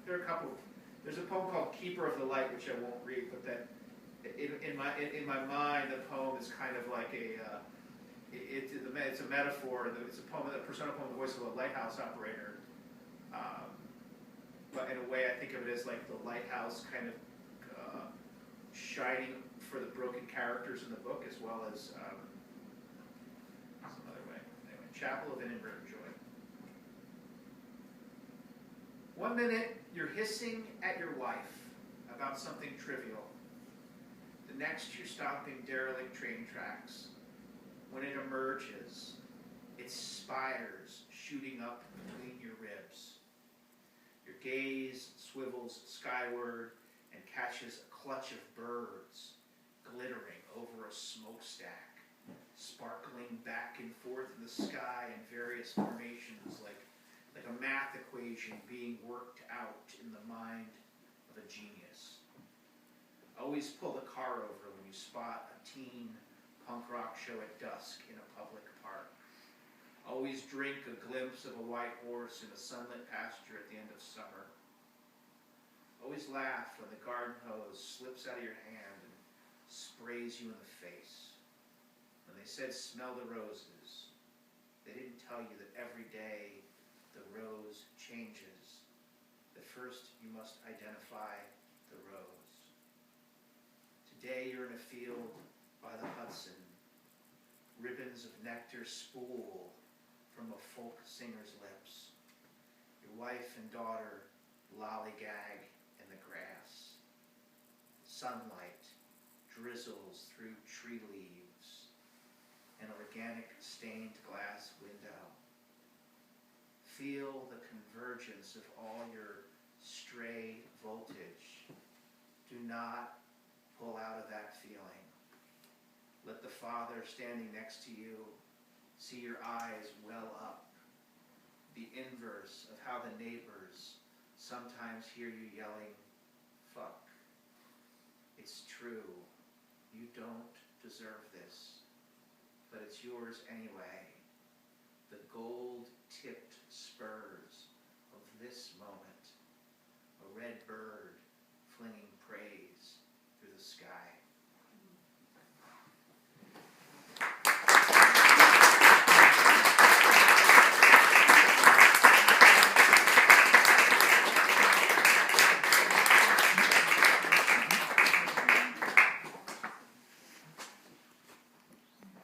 there are a couple. There's a poem called "Keeper of the Light," which I won't read, but that in my mind, the poem is kind of like it's a metaphor. It's a poem, a persona poem, the voice of a lighthouse operator. But in a way, I think of it as like the lighthouse kind of shining for the broken characters in the book, as well as some other way. Anyway, Chapel of Inadvertent Joy. One minute, you're hissing at your wife about something trivial. The next, you're stopping derelict train tracks. When it emerges, its spires shooting up between your ribs. Your gaze swivels skyward and catches a clutch of birds glittering over a smokestack, sparkling back and forth in the sky in various formations like a math equation being worked out in the mind of a genius. Always pull the car over when you spot a teen punk rock show at dusk in a public park. Always drink a glimpse of a white horse in a sunlit pasture at the end of summer. Always laugh when the garden hose slips out of your hand and sprays you in the face. When they said smell the roses, they didn't tell you that every day the rose changes. That first you must identify the rose. Today you're in a field by the Hudson. Ribbons of nectar spool from a folk singer's lips. Your wife and daughter lollygag in the grass. Sunlight drizzles through tree leaves. An organic stained glass window. Feel the convergence of all your stray voltage. Do not pull out of that feeling. Let the Father standing next to you see your eyes well up. The inverse of how the neighbors sometimes hear you yelling, fuck. It's true. You don't deserve this, but it's yours anyway.